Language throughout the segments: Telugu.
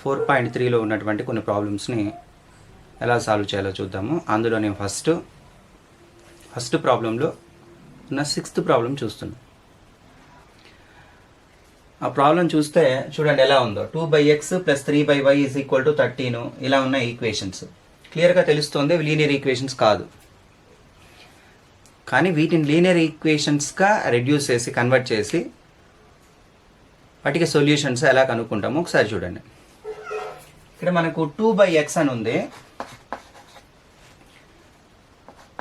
4.3లో ఉన్నటువంటి కొన్ని ప్రాబ్లమ్స్ని ఎలా సాల్వ్ చేయాలో చూద్దాము. అందులో నేను ఫస్ట్ ప్రాబ్లంలో ఉన్న 6th ప్రాబ్లం చూస్తున్నాను. ఆ ప్రాబ్లం చూస్తే చూడండి ఎలా ఉందో. 2/x + 3/y = 13 ఇలా ఉన్న ఈక్వేషన్స్ క్లియర్గా తెలుస్తుంది. లీనియర్ ఈక్వేషన్స్ కాదు, కానీ వీటిని లీనియర్ ఈక్వేషన్స్గా రెడ్యూస్ చేసి కన్వర్ట్ చేసి వాటికి సొల్యూషన్స్ ఎలా కనుక్కుంటామో ఒకసారి చూడండి. ఇక్కడ మనకు 2/x అని ఉంది.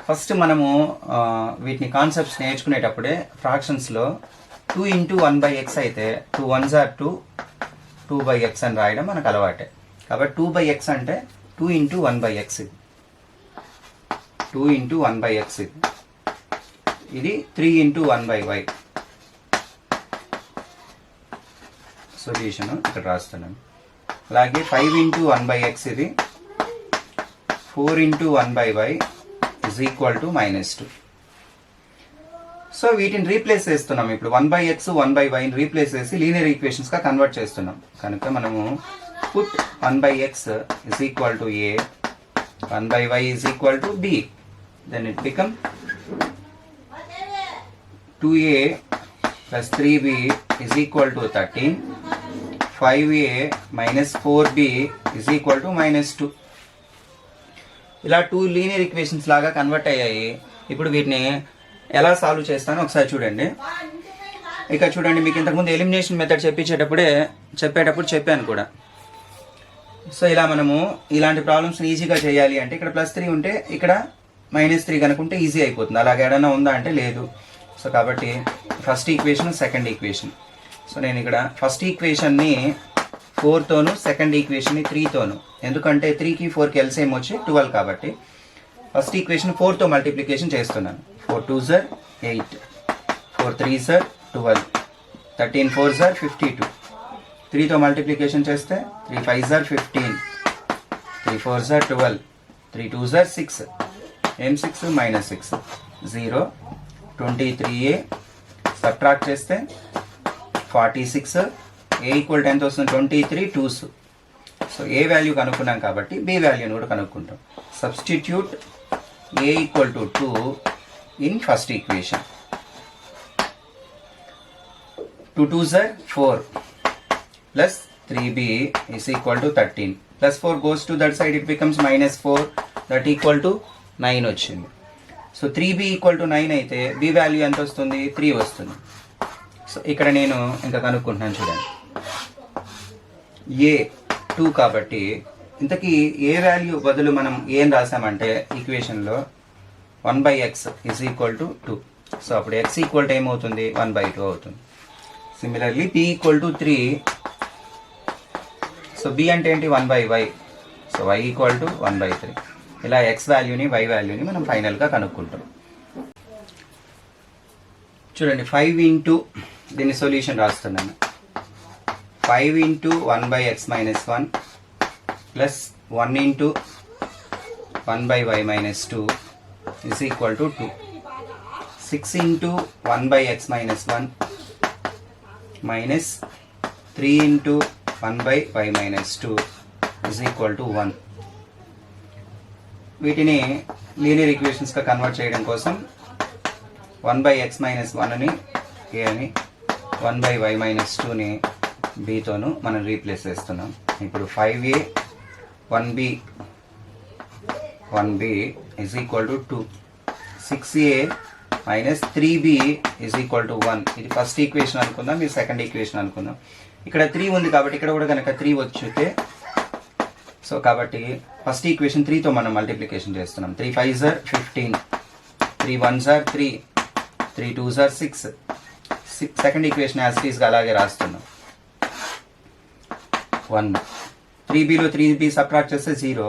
ఫస్ట్ మనము వీటిని కాన్సెప్ట్స్ నేర్చుకునేటప్పుడే ఫ్రాక్షన్స్లో 2 × 1/x అయితే 2 1s are 2, 2/x అని రాయడం మనకు అలవాటే. కాబట్టి 2/x అంటే 2 × 1/x, 2 × 1/x, ఇది 3 × 1/y. సొల్యూషన్ ఇక్కడ రాస్తున్నాను. అలాగే 5 × 1/x ఇది 4 × 1/y = -2. సో వీటిని రీప్లేస్ చేస్తున్నాం. ఇప్పుడు 1/x 1/yని రీప్లేస్ చేసి లీనియర్ ఈక్వేషన్స్గా కన్వర్ట్ చేస్తున్నాం. కనుక మనము put 1/x = a, 1/y = b. Then it become 2a + 3b = 13, 5a - 4b = -2. ఇలా 2 లీనియర్ ఈక్వేషన్స్ లాగా కన్వర్ట్ అయ్యాయి. ఇప్పుడు వీటిని ఎలా సాల్వ్ చేస్తానో ఒకసారి చూడండి. ఇక చూడండి, మీకు ఇంతకుముందు ఎలిమినేషన్ మెథడ్ చెప్పేటప్పుడు చెప్పాను కూడా. సో ఇలా మనము ఇలాంటి ప్రాబ్లమ్స్ని ఈజీగా చేయాలి అంటే ఇక్కడ +3 ఉంటే ఇక్కడ -3 కనుకుంటే ఈజీ అయిపోతుంది. అలాగే ఏదైనా ఉందా అంటే లేదు. సో కాబట్టి first equation, second equation. So నేను ఇక్కడ ఫస్ట్ ఈక్వేషన్ని 4తోను, సెకండ్ ఈక్వేషన్ని 3తోను, ఎందుకంటే 3కి 4కి ఎల్సిఎం వచ్చి 12 కాబట్టి ఫస్ట్ ఈక్వేషన్ 4తో మల్టిప్లికేషన్ చేస్తున్నాను. 4 2s are 8, 4 3s are 12, 13 4s are 52. 3తో multiplication చేస్తే 3 5s are 15, 3 4s are 12, 3 2s are 6, ఏం 6 -6, 0, 23a సబ్ట్రాక్ట్ చేస్తే 46, a = ఎంత వస్తుంది 23 2s. సో ఏ వాల్యూ కనుక్కున్నాం కాబట్టి బి వాల్యూని కూడా కనుక్కుంటాం. Substitute a = 2 in first equation. 2 2s are 4 plus 3b = 13 plus 4 goes to that side, it becomes -4, that = 9 వచ్చింది. సో 3b = 9 అయితే b వాల్యూ ఎంత వస్తుంది 3 వస్తుంది. సో ఇక్కడ నేను ఇంకా కనుక్కుంటున్నాను చూడండి. a 2 కాబట్టి ఇంతకీ ఏ వాల్యూ బదులు మనం ఏం రాసామంటే ఈక్వేషన్లో 1/x = 2. సో అప్పుడు x = ఏమవుతుంది 1/2 అవుతుంది. Similarly b = 3. సో b అంటే ఏంటి 1/y. So y = 1/3. ఇలా x వాల్యూని y వాల్యూని మనం ఫైనల్గా కనుక్కుంటాం. చూడండి 5 ఇంటూ దీని సొల్యూషన్ రాస్తున్నాను. 5 × 1/x - 1 plus 1 × 1/y - 2 = 2. 6 × 1/x - 1 minus 3 × 1/y - 2 = 1. వీటిని లీనియర్ ఈక్వేషన్స్గా కన్వర్ట్ చేయడం కోసం 1/x - 1ని a అని, 1/y - 2ని bతోను మనం రీప్లేస్ చేస్తున్నాం. ఇప్పుడు 5a 1b = 2, 6a - 3b = 1. ఇది ఫస్ట్ ఈక్వేషన్ అనుకుందాం, ఇది సెకండ్ ఈక్వేషన్ అనుకుందాం. ఇక్కడ 3 ఉంది కాబట్టి ఇక్కడ కూడా కనుక 3 వచ్చితే, సో కాబట్టి ఫస్ట్ ఈక్వేషన్ 3తో మనం మల్టిప్లికేషన్ చేస్తున్నాం. 3 5s are 15, 3 1s are 3, 3 2s are 6. Second equation as it ఈస్గా అలాగే రాస్తున్నాం. 1 3bలో 3b సబ్ట్రాక్ట్ చేస్తే 0,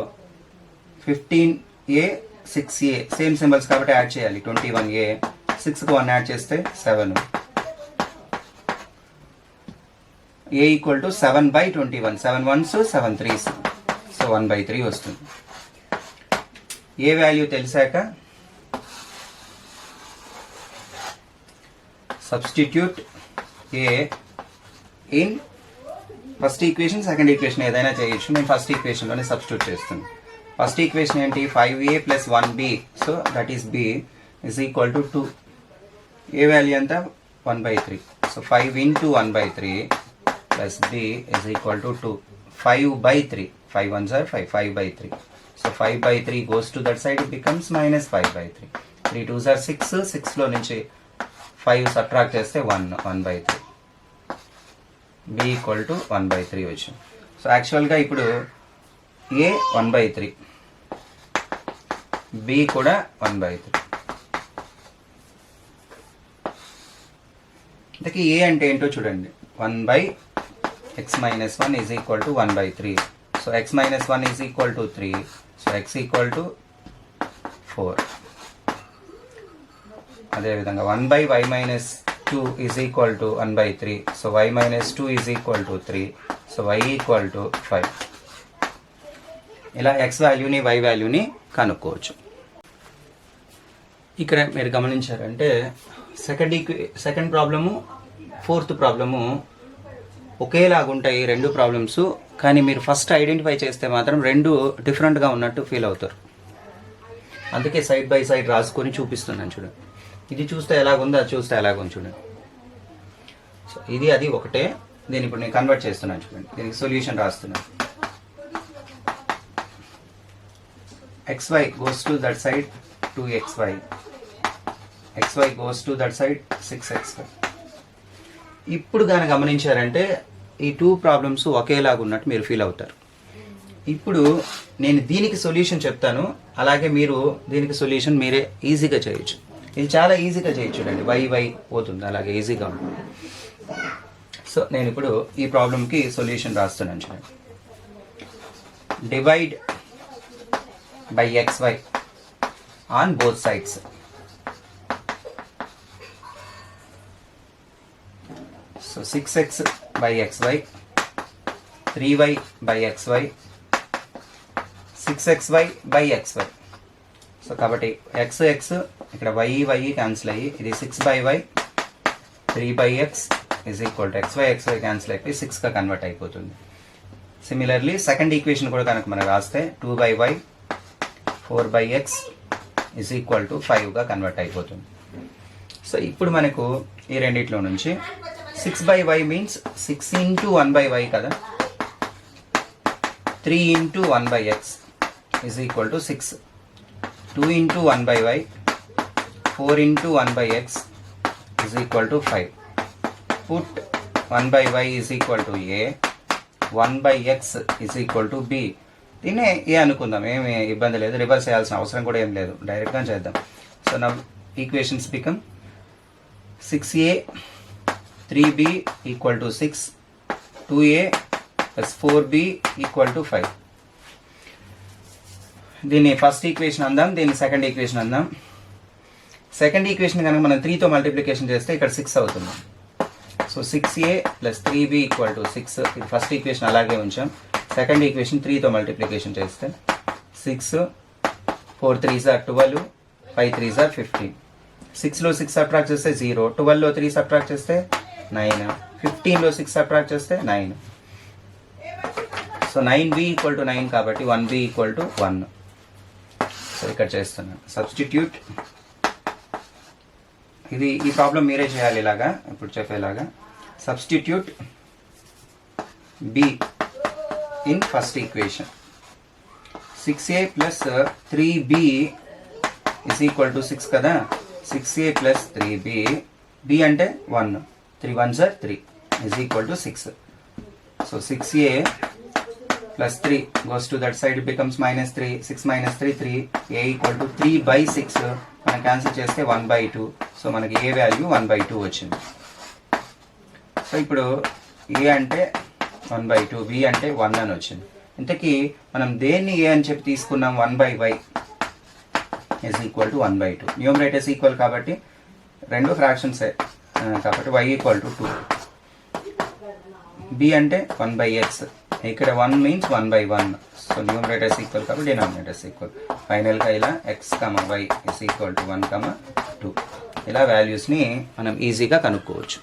15a 6a సేమ్ సింబల్స్ కాబట్టి యాడ్ చేయాలి. 21a 6కు 1 యాడ్ చేస్తే 7. a = 7/21, 7 1s 7 3s, సో 1/3 వస్తుంది. ఏ వాల్యూ తెలిసాక substitute a in first equation second equation ఏదైనా చేయొచ్చు. నేను ఫస్ట్ ఈక్వేషన్లోనే సబ్స్టిట్యూట్ చేస్తాను. ఫస్ట్ ఈక్వేషన్ ఏంటి, 5a + 1b, so that is b is equal to 2. A value ఎంత, 1/3. So 5 × 1/3 plus b is equal to 2. 5/3, 5 1s are 5, 5/3. So 5/3 goes to that side, it becomes -5/3. 3 2s are 6, 6లో నుంచి 5 సబ్ట్రాక్ట్ చేస్తే 1/3. b ఈక్వల్ టు 1/3 వచ్చింది. సో యాక్చువల్గా ఇప్పుడు a 1/3, b కూడా 1/3. ఇంతకీ a అంటే ఏంటో చూడండి. 1/x - 1 is equal to 1/3. So x - 1 is equal to 3. So x equal to 4. అదేవిధంగా 1/y - 2 is equal to 1/3. So y - 2 is equal to 3. So y equal to 5. ఇలా x వాల్యూని y వాల్యూని కనుక్కోవచ్చు. ఇక్కడ మీరు గమనించారంటే సెకండ్ ప్రాబ్లము ఫోర్త్ ప్రాబ్లము ఒకేలాగుంటాయి రెండు ప్రాబ్లమ్స్. కానీ మీరు ఫస్ట్ ఐడెంటిఫై చేస్తే మాత్రం రెండు డిఫరెంట్గా ఉన్నట్టు ఫీల్ అవుతారు. అందుకే సైడ్ బై సైడ్ రాసుకొని చూపిస్తున్నాను చూడండి. ఇది చూస్తే ఎలాగుందో అది చూస్తే ఎలాగుంది చూడండి. సో ఇది అది ఒకటే. దీన్ని ఇప్పుడు నేను కన్వర్ట్ చేస్తున్నాను చూడండి. దీనికి సొల్యూషన్ రాస్తున్నాను. xy goes to that side 2xy, xy goes to that side 6xy. ఇప్పుడు కానీ గమనించారంటే ఈ టూ ప్రాబ్లమ్స్ ఒకేలాగా ఉన్నట్టు మీరు ఫీల్ అవుతారు. ఇప్పుడు నేను దీనికి సొల్యూషన్ చెప్తాను, అలాగే మీరు దీనికి సొల్యూషన్ మీరే ఈజీగా చేయొచ్చు. ఇది చాలా ఈజీగా చేయొచ్చు చూడండి. వై పోతుంది, అలాగే ఈజీగా ఉంటుంది. సో నేను ఇప్పుడు ఈ ప్రాబ్లంకి సొల్యూషన్ రాస్తున్నాను చూడండి. Divide by xy on both sides. So 6x by xy, 3y by xy, 6xy by xy. So కాబట్టి x ఇక్కడ y క్యాన్సిల్ అయ్యి ఇది 6/y, 3/x is equal to xy cancel అయిపోయి 6గా కన్వర్ట్ అయిపోతుంది. సిమిలర్లీ సెకండ్ ఈక్వేషన్ కూడా కనుక మనం రాస్తే 2/y, 4/x is equal to 5గా కన్వర్ట్ అయిపోతుంది. సో ఇప్పుడు మనకు ఈ రెండిట్లో నుంచి 6/y మీన్స్ 6 × 1/y కదా, 3 × 1/x is equal to 6, 2 × 1/y, 4 × 1/x is equal to 5. Put 1/y is equal to a, 1/x is equal to b. దీన్నే ఏ అనుకుందాం, ఏమి ఇబ్బంది లేదు, రివర్స్ చేయాల్సిన అవసరం కూడా ఏం లేదు, డైరెక్ట్గా చేద్దాం. సో నా equations become 6a 3b equal to 6, 2a plus 4b equal to 5. దీన్ని ఫస్ట్ ఈక్వేషన్ అందాం, దీన్ని సెకండ్ ఈక్వేషన్ అందాం. సెకండ్ ఈక్వేషన్ కనుక మనం 3తో మల్టిప్లికేషన్ చేస్తే ఇక్కడ 6 అవుతుంది. So 6a plus 3b equal to 6. ఇది ఫస్ట్ ఈక్వేషన్ అలాగే ఉంచాం. సెకండ్ ఈక్వేషన్ 3తో మల్టిప్లికేషన్ చేస్తే 6, 4 3s are 12, 5 3s are 15. 6లో 6 subtract చేస్తే 0, 12లో 3 సబ్ట్రాక్ట్ చేస్తే 9, 15లో 6 సబ్ట్రాక్ట్ చేస్తే 9. సో 9b ఈక్వల్ టు 9 కాబట్టి 1b ఈక్వల్ టు 1. సో ఇక్కడ చేస్తున్నాను సబ్స్టిట్యూట్. ఈ ప్రాబ్లం మీరే చేయాలి ఇలాగా, ఇప్పుడు చెప్పేలాగా. Substitute b in first equation. 6a plus 3b is equal to 6 కదా. 6a plus 3b, b అంటే 1, 3 1s are 3 is equal to 6. So 6a plus 3 goes to that side, it becomes -3, 6 - 3 3, a equal to 3/6. మనం క్యాన్సిల్ చేస్తే 1/2. సో మనకి a వాల్యూ 1/2 వచ్చింది. సో ఇప్పుడు a అంటే 1/2, b అంటే 1 అని వచ్చింది. ఇంతకీ మనం దేన్ని ఏ అని చెప్పి తీసుకున్నాం, 1/y is equal to 1/2. Numerators equal కాబట్టి రెండు ఫ్రాక్షన్స్ కాబట్టి y ఈక్వల్ టు 2. b అంటే 1/x, ఇక్కడ 1 మీన్స్ 1/1. సో న్యూమరేటర్స్ ఈక్వల్ కాబట్టి డినామినేటర్స్ ఈక్వల్. ఫైనల్గా ఇలా x, y is equal to 1, 2. ఇలా వాల్యూస్ని మనం ఈజీగా కనుక్కోవచ్చు.